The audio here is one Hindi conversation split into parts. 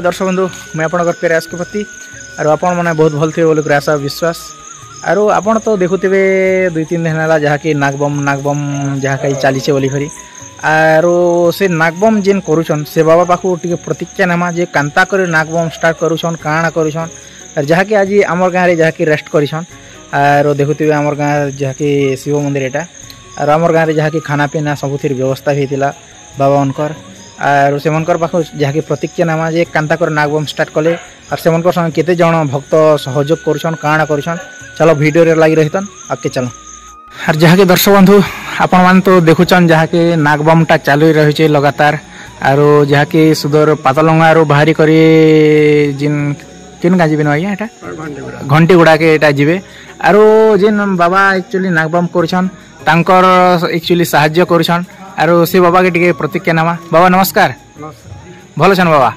दर्शक बंधु मैं आपंकर प्रयास के प्रति आर आपण मैंने बहुत भल थे बोल आशा विश्वास आर आपण तो देखुथे 2-3 दिन है जहाँकि नागबम जहाँ कहीं चली बोली खरी आर से नागबम जेन करुछन से बाबा पाखु टी प्रतिज्ञा नेमा जे कांता कर नागबम स्टार्ट करुछन काଣା करुछन और जहाँकि आज आमर गाँव में जहाँकि रेस्ट करिछन आर देखुथे आमर गाँव जहाँकि शिव मंदिर एटा और आमर गाँव में जहाँकि खाना पीना सबुथिर व्यवस्था होता बाबा उनकर और से पाख जहाँकि प्रतिज्ञा नामा जे कांता कर नागबम स्टार्ट कले और से संगे केते जन भक्त सहयोग करुछन काଣା करुछन चलो वीडियो रे लगी रहीतन आगे चलो। और जहाँकि दर्शक बंधु आपण मान तो देखुचन जहाँकि नागबमटा चालू रही लगातार और जहाँकि सुदूर पातलंगा बाहरी करी जिन किन का जीवन आज्ञा एटा घंटी गुड़ा के एटा जीवे आरो जिन बाबा एक्चुअली नागबम करुछन तांकर एक्चुअली साहाय्य करुछन आरो से बाबा के टिके प्रतिज्ञा नामा बाबा नमस्कार भल छन बाबा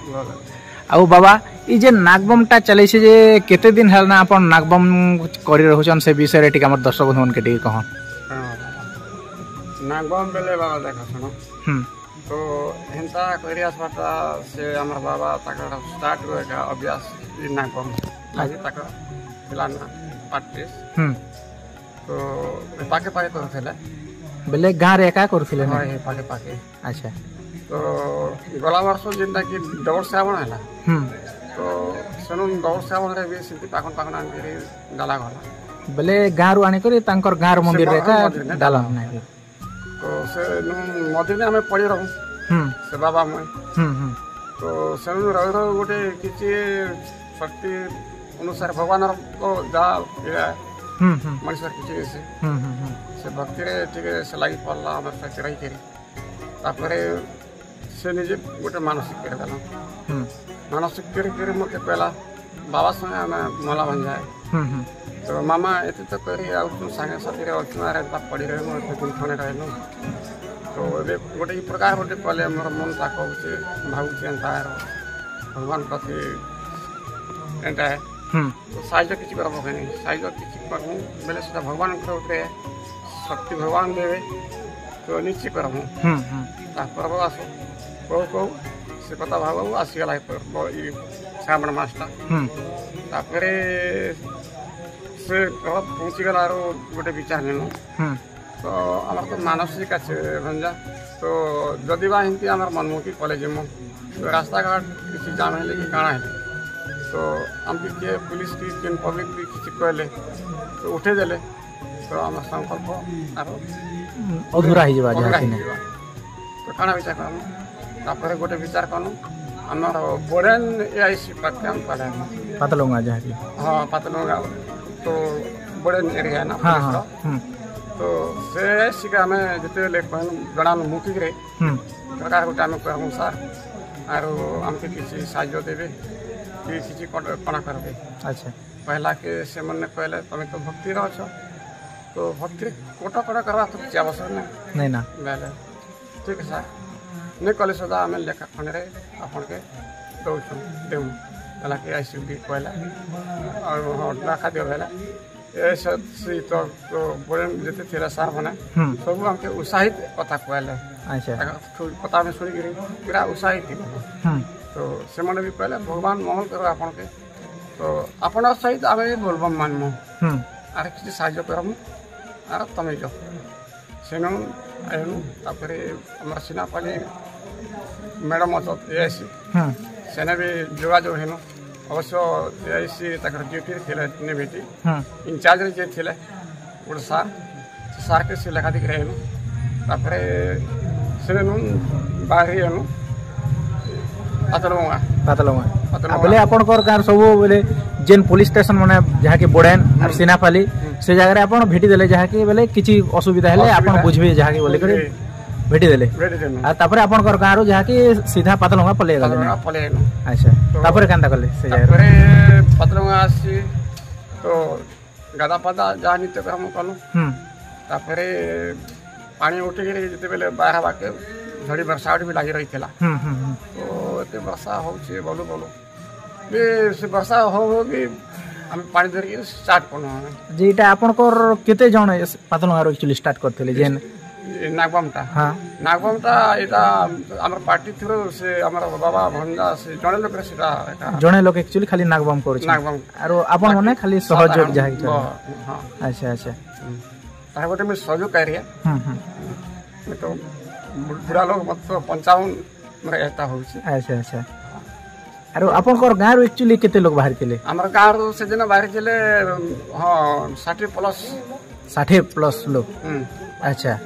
आउ बाबा ई जे नागबमटा चले छे जे केते दिन हल ना अपन नागबम करि रहउछन से विषय रे टिके हमर दर्शक बंधुन के टिके कहन नागबम बेले बाबा देखा सुनो तो हेंता करियास बाटा से हमर बाबा तकर स्टार्ट होए का अभ्यास ई नागबम आज तक पिलाना प्रैक्टिस तो पाके पाके करथले बेले गाँ रे एका करथिले ना पाके पाके अच्छा तो गला वर्ष जेंता कि दौड़ श्रावण हैला तो सनु दौड़ श्रावण रे भी सिद्धि पाखन पाखन आनी डाला गला बेले गाँ रु आनी करी तांकर गाँ रो मंदिर रे का डाला ना तो से मंदिर में हमें पड़ी रहूं से बाबा मैं तो सनु रह रह गोटे किछि शक्ति अनुसार भगवान को जा मनुष्य किछि से भक्ति रे ठीक से लगी पड़ला हमर सच रही करी तापरे से निजे गोटे मानसिक कर देला मानसिक कर मते पहला बाबा संगे हमें मला बन जाए तो मामा एते तो करी आ तुम संगे साथी रे अचुना रे बाप पड़ी रहे mo दिन खाने रहलो तो ए गोटे ई प्रकार गोटे पले हमर मन ता कहू छे भाऊ छे अंतार भगवान प्रति एंटा तो साइज किछि करबो कनी साइज किछि करबो बेले से भगवान के ऊपर शक्ति भगवान देवे तो निश्चित करबो तापर आसो को से पता भाव आसीगला श्रावण मासटा तापर से पहुँची गला गोटे विचार नेनु तो आम तो मानसिक अच्छे भंजा तो जदि बा हिंती आम मनमुखी कॉलेज में तो रास्ता घाट किसी जाम है कि काଣା है तो आम किए पुलिस की पब्लिक भी किसी कहले तो उठे देले तो आम संकल्प आरो अधूरा ही जबा तो काଣା विचार करनु तापर गोटे विचार करनु हमर बोरेन एआईसी पक्कम पड़े पातलंगा जहाँ की हाँ पातलंगा तो बोरेन एरिया ना तो से एआईसी का हमें जिते ले गणान मुखी रे प्रकार गोटे आम कहूँ सर आर आमके किसी साहाय्य देवे कि किसी कणा करबे अच्छा पहला के से मन कहले तुम तो भक्ति रह तो भक्ति कोटा कोटा करवा तो किसी आवश्यक नहीं ना बेले ठीक है सर नहीं कले सदा आम लेखा खंडे आपन के दौन देऊ पहला के आईसी भी कहला और रखा दियो बेला ऐसा सी तो बड़े जते थिला सार बने सब हमके उत्साहित कथा कहले अच्छा कथा में सुनी गिरी पूरा उत्साहित तो से मन भी कहले भगवान मंगल करो आपन के तो आपन सहित आमे बोलबम मानमु आर किसी साहाय्य करमु आर तमे जो सेनु आयनु तापरे हमर सिनापाली मैडम अछत एआईसी सेने भी जोगाजोग हेनु अवश्य एआईसी तकर ड्यूटी थिले ने बेटी इंचार्ज रे जे थिले गोटे सार के से लेखा दिख रहेनु तापरे सेनु बाहरी हेनु पातलंगा बोले आपन कर गार सब बोले जेन पुलिस स्टेशन माने जहाँ की बोड़ेन और सिनापाली से जगह आप भेटी देले जहाँ की बोले किसी असुविधा हेले आप बुझे जहाँ की बोले भेटी देले तापर आपन कर गारो जहाँ की सीधा पातलंगा पले पले अच्छा तापर कांता कले से जगह पातलंगा आसी तो गादा पादा जहाँ नित्य कर्म कलु तापर पानी उठी गिरी जते बेले बाहर बाके झड़ी वर्षा भी लगी रही थी तो ये वर्षा होचे बोलो बोलो बे से वर्षा हो भी हम पानी धर के स्टार्ट करनो जेटा आपन को केते जण पातलंगा रो एक्चुअली स्टार्ट करथले जेन नागबमटा हाँ नागबमटा एटा हमर पार्टी थ्रू से हमर बाबा भंडा से जने लोक सेटा जने लोक एक्चुअली खाली नागबम करू नागबम आरो आपण माने खाली सहयोग जहा कि हां अच्छा अच्छा तार गोटे में सहयोग करिया मैं तो बुढ़ा लोग मतलब 55 मेरा एता होछि अच्छा अच्छा आरो आपण कोर गां रो एक्चुअली केते लोग बाहर केले हमर गां रो से दिन बाहर चले हां 60 प्लस लोग अच्छा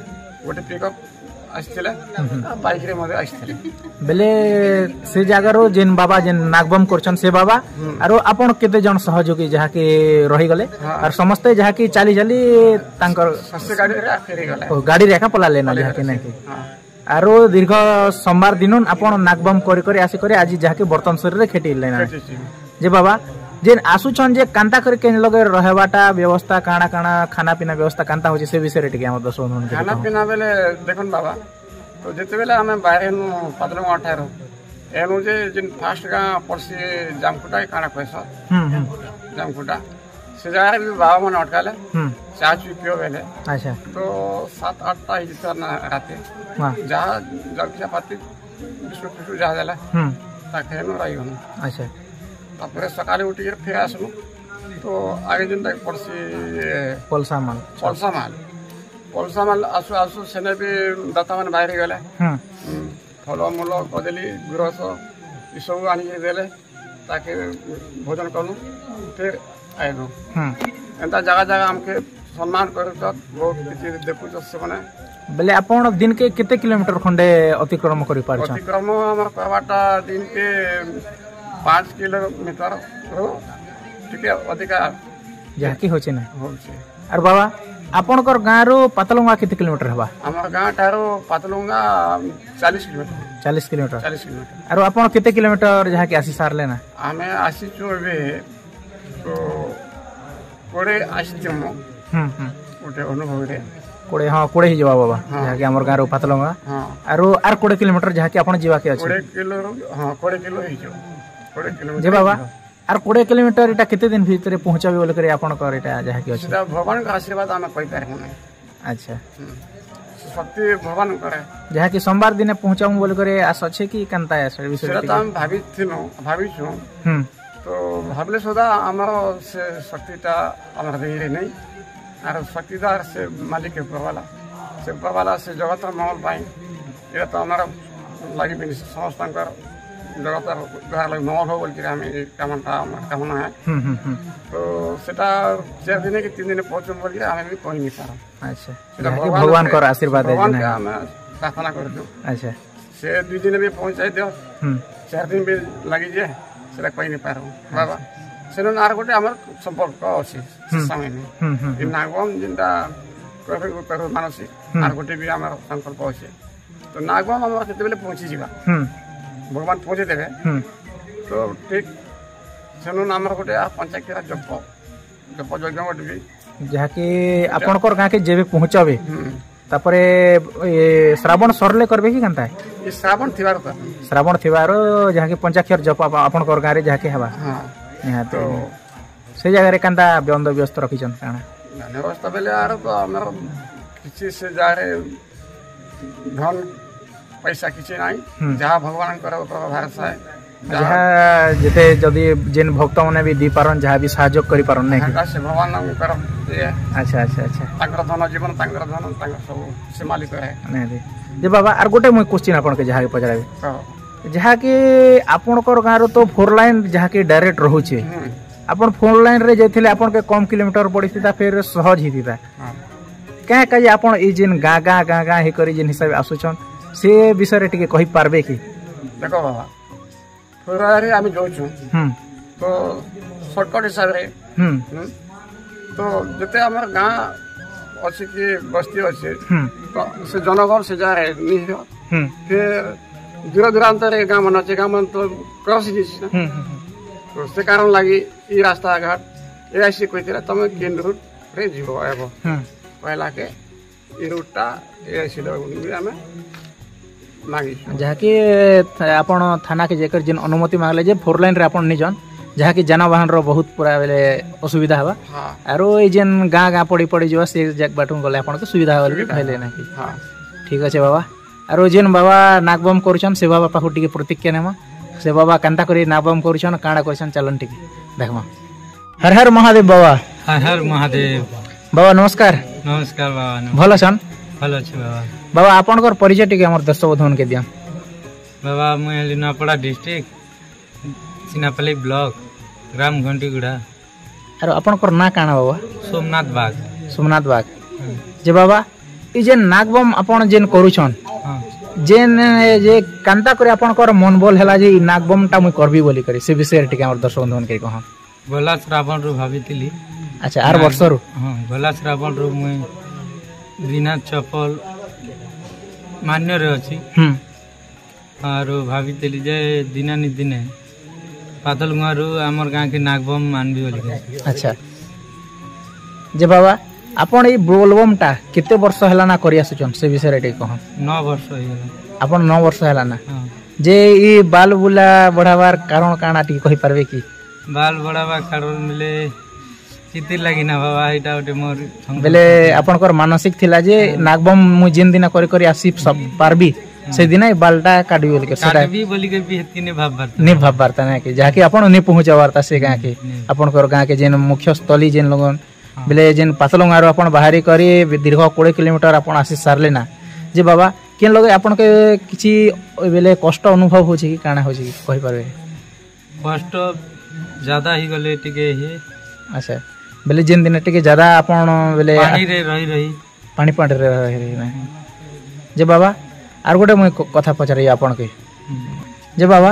गोटे पिकअप आस्थिले बाइक रे मधे आस्थिले बेले से जगह रो जेन बाबा जेन नागबम करछन से बाबा आरो आपण केते जन सहयोगी जहा के रही गले और समस्त जहा की चाली चाली तांकर सस्ते गाड़ी रे फेरी गले ओ गाड़ी रेखा पला लेना जहा के नहीं आरो दीर्घ सोमवार दिन आपण नागबम करी करी आसी करी आज जहा के बर्तन शरीर रे खेटी लेना जे बाबा जेन आसुछन जे कांता करे के लगे रहबाटा व्यवस्था काना काना खाना पीना व्यवस्था कांता होची से विषय रे टिके हम दसो मन खाना पीना बेले देखन बाबा तो जेते बेले हमें बाहर नु पतलंग अठारो एनु जे जिन फास्ट का पड़सी जामकुटा काना पैसा जामकुटा से जारे भी बाबा मन अटकाले चाय चू पियो बेले अच्छा तो 7-8 ता ही ना राते जा जलखिया पाती बिस्कुट जा देला ताके नु रही हम अच्छा तापर सकाले उठी फिर आसलु तो आगे दिन तक पड़सी पलसा माल आसु आसु सेने भी दाता मन बाहर गले फल मूल कदली गुरस ये सब आनी देले ताकि भोजन करूँ फिर आएगु एंता जगह जगह हमके सम्मान कर बहुत किसी देखु से माने बेले आपण दिन के कितने किलोमीटर खंडे अतिक्रम करि पार छ अतिक्रम हमर करवाटा दिन के 5 किलोमीटर रो ठीक है अधिक जहा की होचे ना होचे और बाबा आपण कर गां रो पातलुंगा कितने किलोमीटर हबा हमर गां टारो पातलुंगा 40 किलोमीटर और आपण कितने किलोमीटर जहा के आसी सार लेना हमें आसी चोबे तो कोड़े आसीतमो ओटे अनुभव रे कोड़े हां कोड़े ही जवा बाबा जहा के हमर गां रो पातलुंगा आर कोड़े किलोमीटर जहा के आपण जीवा के अछि 20 किलो हां 20 किलो ही जो 20 किलो जे बाबा आर 20 किलोमीटर एटा केते दिन भीतर पहुंचाबे बोले करे आपण कर एटा जहा के अछि भगवान का आशीर्वाद हम कोई पारे नहीं अच्छा शक्ति भगवान करे जहा कि सोमवार दिन पहुंचाऊ बोले करे आस अछि कि कांता है सर विषय तो हम भाभी छु तो भाबले सदा हमर से शक्तिटा हमर देरे नहीं आर शक्तिदार से मालिक के प्रवाला से जगत महल पाई ये तो हमारा लगी भी समस्त जगत घर लगे महल हो बोल के हमें कामना है तो सेटा 4 दिन के 3 दिन पहुंचम बोल के हमें भी कहि नहीं पारा अच्छा भगवान का आशीर्वाद है भगवान का मैं प्रार्थना कर दो अच्छा से 2 दिन में पहुंचाई दो 4 दिन भी लगी जे सेटा कहि नहीं पारो बाबा सेन आर गोटे हमर संपर्क अछि समय में इ नागबम जिंदा कर मानसी आर गोटे भी हमर संकल्प अछि तो नागबम हमर केते बेले पहुंची जीवा भगवान पहुंचे देवे तो ठीक सेन हमर गोटे पंचायत जप यज्ञ गोटे भी जहा कि आपण कर गां के जेबे पहुंचाबे तापरे श्रावण सरले करबे कि कांता ये श्रावण थिबार जहा कि पंचाक्षर जप आपण कर गां रे जहा के हबा हां यहां तो से जगह रे कांता बंद व्यस्त रखिछन काना व्यवस्था बेले आर तो हमर किछि से जारे धन पैसा किछि नाही जहा भगवान कर भरोसा है जहा जते जदी जेन भक्त माने भी दी पारन जहा भी सहयोग करि पारन नै से भगवान कर अच्छा अच्छा अच्छा तांकर धन जीवन तांकर धन तांकर सब से मालिक है नै जे बाबा आर गोटे म क्वेश्चन आपन के जहा के पजराबे जहा के आपन कर गां रो तो 4 लाइन जहा के डायरेक्ट रहू छे आपन 4 लाइन रे जेथिले आपन के कम किलोमीटर पड़िसिता फिर सहज हितिता क्या कहि आपन ई जेन गागा हे करी जेन हिसाब आसुछन से विषय रे टिके कहि पारबे कि देखो बाबा फरारे आमी जोछु तो शॉर्टकट हिसाब रे तो जते हमर गां अछि कि बस्ती अछि तो से जनगण से जा रे नि फिर दूर दूरांतर गां मन अछि गां मन तो क्रॉस दिस तो से कारण लागि ई रास्ता घाट ए ऐसे कहितरा तमे केन रूट रे जीवो आबो पहला के ई रूटटा ए ऐसे लगुनी हमें मांगी जहा कि आपण थाना के जेकर जिन अनुमति मांगले जे 4 लाइन रे आपण नि जन जहाँ की जानवाहन रो बहुत पूरा बेले असुविधा हवा हाँ आरो ए जेन गाँ गाँ पड़ी पड़ी जो से बाटू गले आपन के सुविधा होल के कहले ना कि हाँ ठीक अच्छे बाबा आरो जेन बाबा नागबम करूछन से बाबा पाखु टिके प्रतिज्ञा नेमा से बाबा कांता करी नागबम करूछन काणा करछन चलन टिके देखमा हर हर महादेव बाबा हर हर महादेव बाबा नमस्कार नमस्कार बाबा भलो छन भल अच्छे बाबा बाबा आपनकर परिचय टिके हमर दर्शक बंधुन के दिया बाबा मुझे लिनापड़ा डिस्ट्रिक्ट सिनापल्ली ब्लॉक ग्राम घंटीगुड़ा आरो आपनकर ना काणा बाबा सोमनाथ बाग सोमनाथ बाग जे बाबा ई जेन नागबम आपन जेन करूछन हाँ जेन जे कांता करे आपनकर मन बोल हैला जे ई नागबम टा मुई करबी बोली करे से विषय टिके हमर दर्शक बंधुन के कह गला श्रावण रू भावितिली अच्छा आर वर्ष रु हाँ गला श्रावण रू मुझे बिना चप्पल मान्य रे अछि और भावितिली जे दिनानि दिने पातलगुआरू आमर गाँ के नागबम मानबी बोली अच्छा जे बाबा आपण ई बोलबम टा केते वर्ष हैला ना करि आसुचन से विषय रे कह 9 वर्ष हो गला आपण 9 वर्ष हैला ना हाँ जे ई बाल बुला बढ़ावार कारण काना टी कहि परबे की बाल बड़ावा कारण मिले चितिर लगी ना बाबा एटा ओटे मोर बेले आपनकर मानसिक थिला जे नागबम मु जिन दिन करि करि आसी सब पारबी से दिन बालटा काटबी बोल के सेटा काटबी बोली के भी हेती ने भाव बात नि भाव वार्ता ना कि जाके आपण नि पहुंचा वार्ता से गां के आपनकर गां के जेन मुख्य स्थली जेन लोगन बेले जेन पातलंगारो आपण बाहरी करी दीर्घ 20 किलोमीटर आपण आसी सारले ना जे बाबा केन लगे आपण के किछि बेले कष्ट अनुभव होछि कि काना होछि कहि परबे कष्ट ज्यादा ही गले टिके हे अच्छा बेले जेन दिन टिके ज्यादा आपण बेले पानी रे रही पानी पानी रे रही ना जे बाबा आर गोटे मुई कथा पचारि आपण के जे बाबा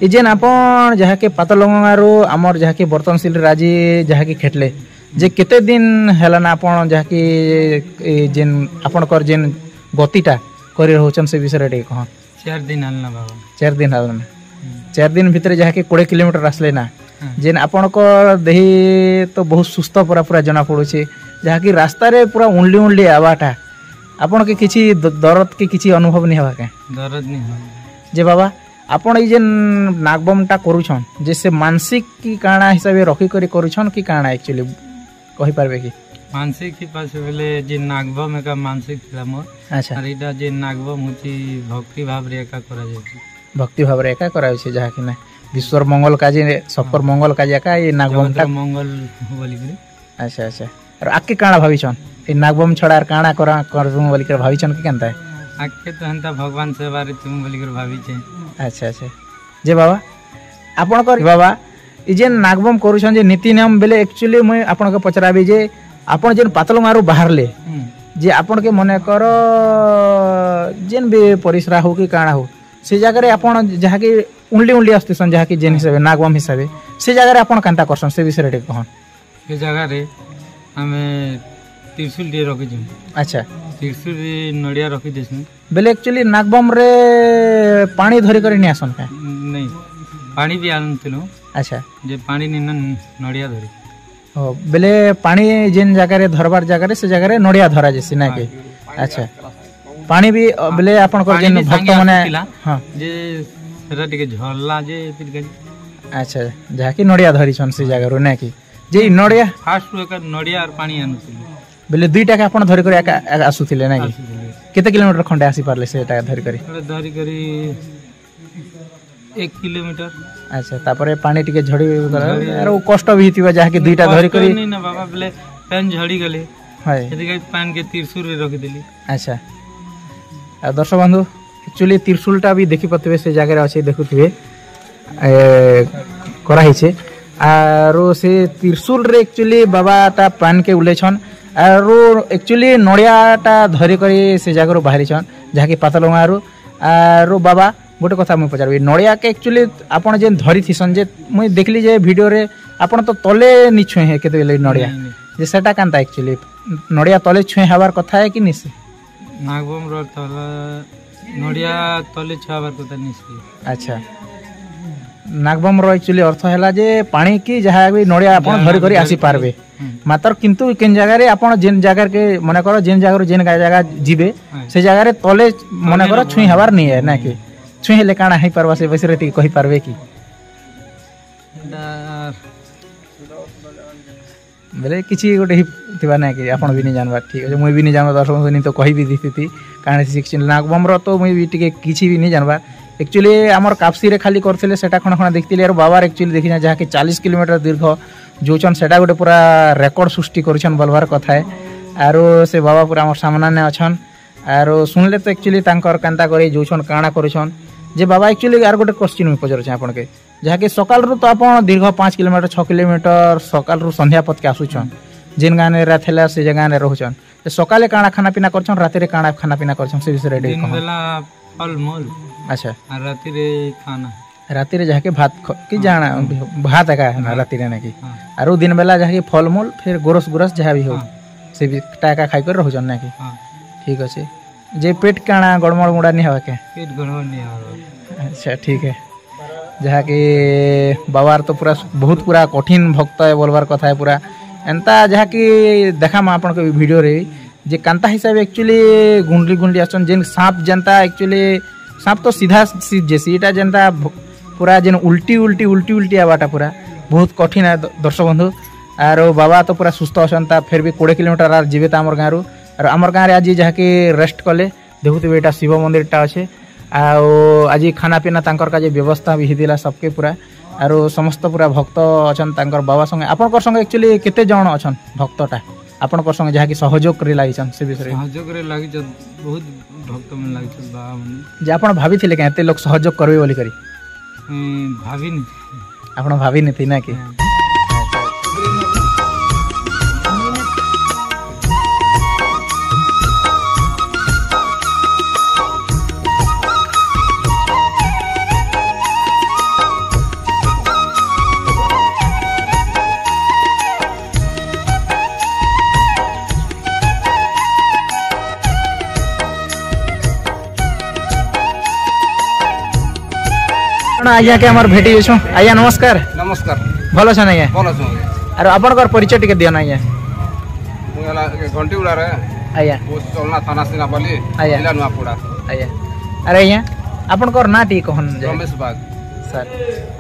ई जेन आपण जहा के पातलंगारो हमर जहा के बर्तनशील राजी जहा के खेटले जे केते दिन हैला ना आपण जहा के जेन आपण कर जेन गतिटा करि रहउचन से विषय रे कह 4 दिन हलना बाबा 4 दिन हलना 4 दिन भीतर जहा के 20 किलोमीटर आसले ना जेन आपण को देही तो बहुत सुस्त पूरा पूरा जना पड़ुछे जहा कि रास्ता रे पूरा उंडली आवाटा आपण के किछि दर्द के किछि अनुभव नहीं हवा के दर्द नहीं हो जे बाबा आपण ई जेन नागबम टा करूछन जैसे मानसिक की काना हिसाबे रखी करी करूछन की काना एक्चुअली कहि परबे की मानसिक ही पास बेले जे नागबम का मानसिक थिला मोर अच्छा और इटा जे नागबम होची भक्ति भाव रे एका करा जाय भक्ति भाव रे एका कराय छै जहा कि ना विश्वर मंगल काजे सबकर मंगल काजे का ये नागबम टा मंगल बोली के अच्छा अच्छा और आके काना भाविछन ए नागबम छड़ार काना करबम बोली के भाविछन कि केनता आके तो हंता भगवान से बारे तुम बोली के भावी छे अच्छा अच्छा जे बाबा आपण कर बाबा ई जेन नागबम करूछन जे नीति नियम बेले एक्चुअली मैं आपण के पचराबी जे आपण जेन पातलंगारू बाहरले जे आपण के मने कर जेन भी परिसरा हो कि काना हो से जगह रे आपण जहा कि उंडली अस्तिसन जहा कि जेन हिसाबे नागबम हिसाबे से जगह रे आपण कांता करसन से विषय रे कहन के जगह रे हमें त्रिशूल दे रखि छु अच्छा त्रिशूल नडिया रखि देछु बेले एक्चुअली नागबम रे पानी धरि कर नि आसन का नहीं पानी भी आनथिलो अच्छा जे पानी निन नडिया धरि ओ बेले पानी जेन जगह रे धरबार जगह रे से जगह रे नडिया धरा जेसी ना के अच्छा पानी भी बेले आपण कर जेन भक्त माने हां जे सेरा टिके झरला जे फिर अच्छा जहा कि नडिया धरि छन से जगह रो ना कि जे नडिया फास्ट एक नडिया और पानी आनथिलो बेले दुईटा के आपण धरि कर आसुथिले ना कि केते किलोमीटर खंडे आसी पारले सेटा धरि करी 1 किलोमीटर अच्छा तापरे पानी टिके झड़ी आर कष्ट भी हितिबा जहा कि दुईटा धरि करी नहीं ना बाबा बेले पेन झड़ी गले हाय एदि पान के त्रिशूल रे रख देली अच्छा आ दर्शक बंधु एक्चुअली त्रिशूलटा भी देखि पतबे से जगह रे अछि देखुथिबे करा हिचे आरो से त्रिशूल रे एक्चुअली बाबा ता पान के उलेछन आरो एक्चुअली नडियाटा धरि करी से जगह रो बाहरी छन जहा कि पातलंगारू आरो बाबा गोटे कथा मुझे पचार नड़िया के एक्चुअली आपड़ जेन धरी थीसन जे मुझे देखली जे वीडियो रे आपड़ तो तले नि छुए है केते बेले नड़िया जे सेटा कांता एक्चुअली नड़िया तले छुए हबार कथा है कि निसे नागबम रो तले नड़िया तले छुआबार कथा निसे अच्छा नागबम रो एक्चुअली अर्थ हैला जे पानी की जहा भी नड़िया आपड़ धरि करी आसी पारबे मात्र किंतु केन जगह रे आपड़ जेन जगह के मने करो जेन जगह जेन जगह जीवे से जगह रे तले मने करो छुई हबार नहीं है ना कि छुईले काना है परवा से बसरे ती कहि परबे की बेले किसी गोटे थिबा ना कि आपण भी नहीं जानबा ठीक है मुई भी नहीं जानबा दर्शक नहीं तो कहि भी दिथि कारण 16 नागबम रो तो मुई भी टिके किछि भी नहीं जानबा एक्चुअली हमर कापसी रे खाली करथिले सेटा खण खण देखतिले और बाबार एक्चुअली देखिना जहा कि 40 किलोमीटर दीर्घ जोचन सेटा गोटे पूरा रेकॉर्ड सृष्टि करछन बोलबार कथा है आरो से बाबा पूरा हमर सामना ने अछन आरो सुनले तो एक्चुअली तांकर कांता करे जोचन काणा करछन जे बाबा एक्चुअली आर गोटे क्वेश्चन में पजर छै आपण के जहा कि सकाल रु तो आपण दीर्घ 5 किलोमीटर 6 किलोमीटर सकाल रु संध्या पथ के आसुछन जिन गाने राथेला से जगह ने रहछन सकाले काणा खाना पीना करछन राति रे काणा खाना पीना करछन से विषय रे दिन बेला फल मूल अच्छा और राति रे खाना राति रे जाके भात की जाना भात का ना राति रे ना की आरो दिन बेला जाके फल मूल फिर गोरस गोरस जहा भी हो से भी टाका खाई कर रहछन ना की ठीक अछि जे पेट काणा गड़मड़ मुड़ा नहीं हवा के पेट गड़मड़ नहीं हवा अच्छा ठीक है जहा कि बाबार तो पूरा बहुत पूरा कठिन भक्त है बोलबार कथा है पूरा एंता जहा कि देखा मा आपन के वीडियो रे जे कांता हिसाब एक्चुअली गुंडली गुंडली आसन जेन सांप जनता एक्चुअली सांप तो सीधा जैसी एटा जनता पूरा जेन उल्टी उल्टी उल्टी उल्टी आवाटा पूरा बहुत कठिन है दर्शक बंधु आरो बाबा तो पूरा सुस्थ अछंता फिर भी 20 किलोमीटर आर जीवे हमर गाँव रु और हमर गाँव रे आज जहा कि रेस्ट कले देखुते एटा शिव मंदिर टा अच्छे आज खाना पीना तांकर का व्यवस्था भी हिदिला सबके पूरा आरो समस्त पूरा भक्त अछन तांकर बाबा संगे आपनकर संगे एक्चुअली केते जण अछन भक्तटा आपनकर संगे जहा कि सहयोग करे लागिछन से विषय सहयोग करे लागि बहुत भक्त मन लागिछ बाबा मन जे आपण भाबिथिले के एते लोग सहयोग करबे बोली करी भाबिनी आपण भाबिनी थी ना कि आज्ञा के हमर भेटी जेछु आज्ञा नमस्कार नमस्कार भलो छन आज्ञा भलो छु अरे आपनकर परिचय टिके दियन आज्ञा मुला घंटी उड़ा रे आज्ञा पोस्ट चलना थाना सिना बली जिला नुआपुड़ा आज्ञा अरे आज्ञा आपनकर ना टी कहन रमेश बाग सर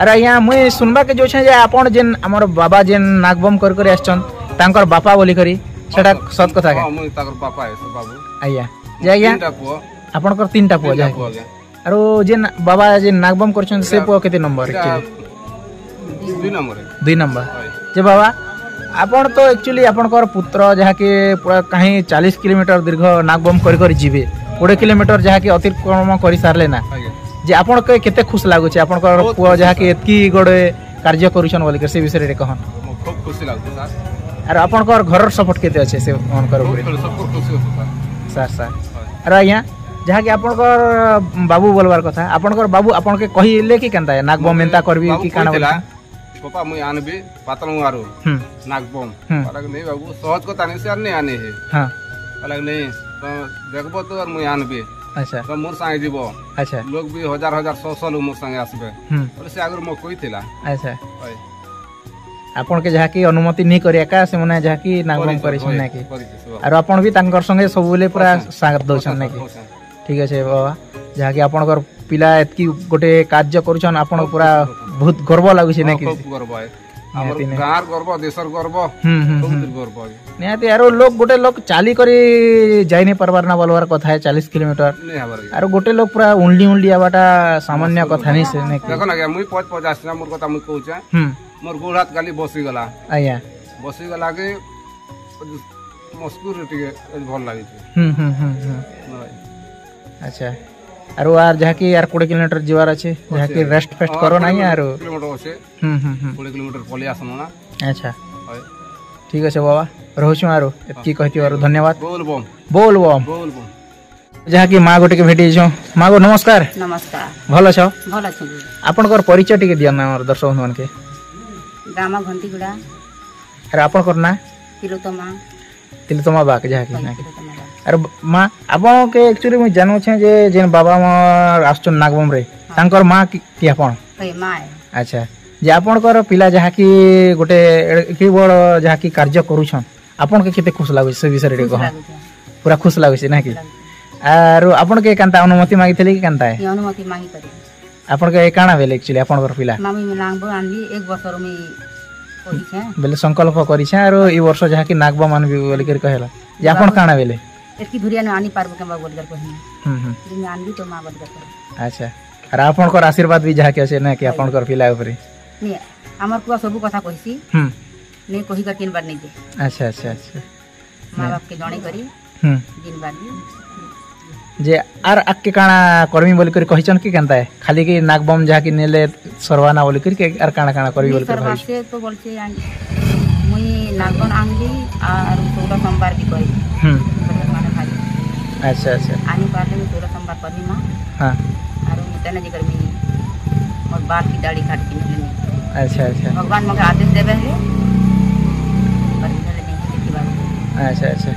अरे आज्ञा मुई सुनबा के जो छै जे आपन जेन हमर बाबा जेन नागबम कर कर आछन तांकर बापा बोली करी सेटा सत कथा के हां मुई ताकर बापा है बाबू आज्ञा जे आज्ञा तीनटा पुओ आपनकर तीनटा पुओ जा आरो जेन बाबा जेन नागबम करछन से पुओ केते नंबर एक्चुअली 2 नंबर जे बाबा आपण तो एक्चुअली आपनकर पुत्र जहा के पूरा कहीं 40 किलोमीटर दीर्घ नागबम कर कर जीवे 20 किलोमीटर जहा के अतिक्रमण करि सारले ना जे आपण के केते खुश लागु छै आपनकर पुओ जहा के एतकी गोडे कार्य करूछन बोली के से विषय रे कहन खूब खुशी लागु सर आरो आपनकर घर सपोर्ट केते अछि से आपनकर ऊपर सपोर्ट खुशी हो सर अरे आज्ञा जहा कि आपनकर बाबू बोलबार कथा आपनकर बाबू आपन के कहिले कि केनता है नागबम मेंता करबी कि काना बोला पापा मुई आनबी पातल मुआरो नागबम अलग नहीं बाबू सहज को ताने से नहीं आने है हां अलग नहीं तो देखबो तो और मुई आनबी अच्छा तो मोर संगे जीवो अच्छा लोग भी हजार हजार 100 लोग मोर संगे आसबे और से आगर मो कोई थिला अच्छा आपन के जहा कि अनुमति नहीं करिया का से मने जहा कि नागबम करिसन ना कि और आपन भी तांकर संगे सब बोले पूरा स्वागत दोछन ना कि ठीक है बाबा जहा कि आपनकर पिला एतकी गोटे कार्य करूछन आपन पूरा बहुत गर्व लागु छै ना कि गर्व है हमर गार गर्व देशर गर्व बहुत गर्व है निहाती आरो लोग गोटे लोग चाली करी जाई नहीं परबार ना बोलवार कथा है 40 किलोमीटर नहीं हबर आरो गोटे लोग पूरा उंडली उंडली आबाटा सामान्य कथा नहीं से ना देखो ना मुई 50 ना मोर कथा मुई कहूछ मोर गोड़ हाथ गाली बसी गला आया बसी गला के मस्कुर टिके भल लागी छै अच्छा आरो आर जहा कि यार 20 किलोमीटर जीवार अछि जहा कि रेस्ट फेस्ट करो ना यार किलोमीटर अछि 20 किलोमीटर पले आसनो ना अच्छा ठीक है बाबा रहछु आरो एतकी कहती आरो धन्यवाद बोल बम बोल बम बोल बम जहा कि माँ गोटे के भेटी छ माँ गो नमस्कार नमस्कार भलो छ भलो छु आपनकर परिचय टिके दिया ना हमर दर्शक मन के गामा घंटीगुड़ा अरे आपनकर ना तिलोत्तमा बाग जहा कि ना अरे माँ आपन के एक्चुअली मैं जानू छे जे जेन बाबा मोर आछन नागबम रे तांकर माँ की आपन माँ अच्छा जे आपनकर पिला जहा कि गोटे की बड़ जहा कि कार्य करूछन आपन के केते खुश लागै से विषय रे कह पूरा खुश लागै छै ना कि आरो आपन के कांता अनुमति मांगिथिले कि कांता है अनुमति मांगी करी आपन के काना भेल एक्चुअली आपनकर पिला मामी में नागबम आनली एक वर्ष रो में କହିଛେ ବେଲେ ସଂକଳ୍ପ କରିଛେ ଆରୁ ଏ ବର୍ଷ ଯାହାକି ନାଗବ ମାନବି ବୋଲିକରି କହିଲା ଯେ ଆପଣ କାଣା ବେଲେ ଏତ୍କି ଧୁରିଆ ନ ଆନି ପାରବୁ କେମ୍ବା ବୋଲିକରି କହିନି ଯଦି ଆନବି ତ ମା ବୋଲିକରି କହ ଆଚ୍ଛା ଆର୍ ଆପଣଙ୍କର ଆଶୀର୍ବାଦ ବି ଯାହାକି ଅଛି ନା କି ଆପଣଙ୍କର ପିଲା ଉପରେ ନି ଆମର ପୁଅ ସବୁ କଥା କହିଛି ନେଇ କହିକରି କିନବାର ନେଇ ଦେ ଆଚ୍ଛା ଆଚ୍ଛା ଆଚ୍ଛା ମା ବାପକେ ଜଣେଇ କରି ଜିନବାର ବି जे आर आके काଣା करमी बोली करी कहिचन कि केनता है खाली कि नागबम जहा कि नेले सरवाना बोली करी के आर काଣା काଣା करबी बोली करी सरवासे तो बोलछे मुई नागबन आंगली आर 16 सोमवार भी करी माने भाई अच्छा अच्छा आनी पाले में 16 सोमवार करनी मां हां आर मुतने जे करमी मोर बाल की दाढ़ी काट के लेनी अच्छा अच्छा भगवान मगे आदेश देबे है पर नेले नहीं देखिबा अच्छा अच्छा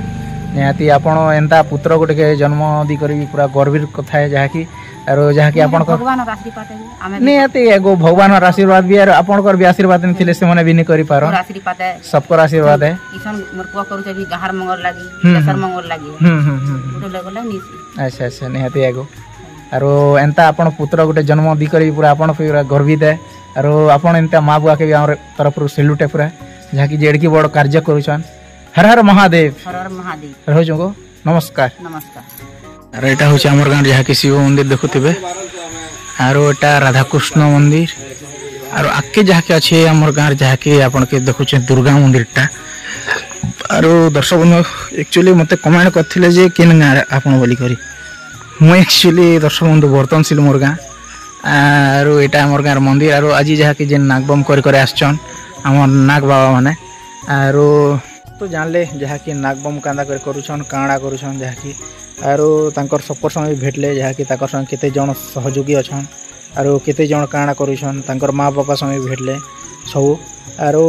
निहाती आपण एंता पुत्र गोटे के जन्म दी करी पूरा गर्वीर कथा है जहा कि आरो जहा कि आपण भगवान और आशीर्वाद है आमे निहाती एगो भगवान और आशीर्वाद भी आर आपण कर भी आशीर्वाद नहीं थिले से माने भी नहीं करी पारो और आशीर्वाद है सबकर आशीर्वाद है किसान मोर पुआ करू जे भी गहार मंगल लागी दसर मंगल लागी उठो लगला निसी अच्छा अच्छा निहाती एगो आरो एंता आपण पुत्र गोटे जन्म दी करी पूरा आपण पूरा गर्वित है आरो आपण एंता मां बुआ के भी हमर तरफ रु सैल्यूट है पूरा जहा कि जेडकी बड़ कार्य करूछन हर हर महादेव रहो जोगो नमस्कार नमस्कार आरो एटा होछ हमर गां जहा कि शिव मंदिर देखुथिबे आरो एटा राधा कृष्ण मंदिर आरो आके जहा कि अछि हमर गां जहा कि आपण के देखुछ दुर्गा मंदिरटा आरो दर्शक बंधु एक्चुअली मते कमेंट करथिले जे केन गां आपण बोली करी मु एक्चुअली दर्शक बंधु बर्तनशील मोर गां आरो एटा हमर गां मंदिर आरो आज जहा कि जे नागबम करे आछन हमर नाग बाबा माने आरो तो जानले जहा कि नागबम कांदा करूछन काणा करूछन जहा कि आरो तांकर सबकर समय भेटले जहा कि ताकर संग केते जण सहयोगी अछन आरो केते जण काणा करूछन तांकर माँ बापा समय भेटले सब आरो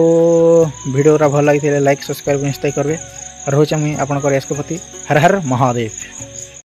वीडियो रा भल लागिथिले लाइक सब्सक्राइब निश्चय करबे रहउछ मुई आपनकर एसके प्रति हर हर महादेव।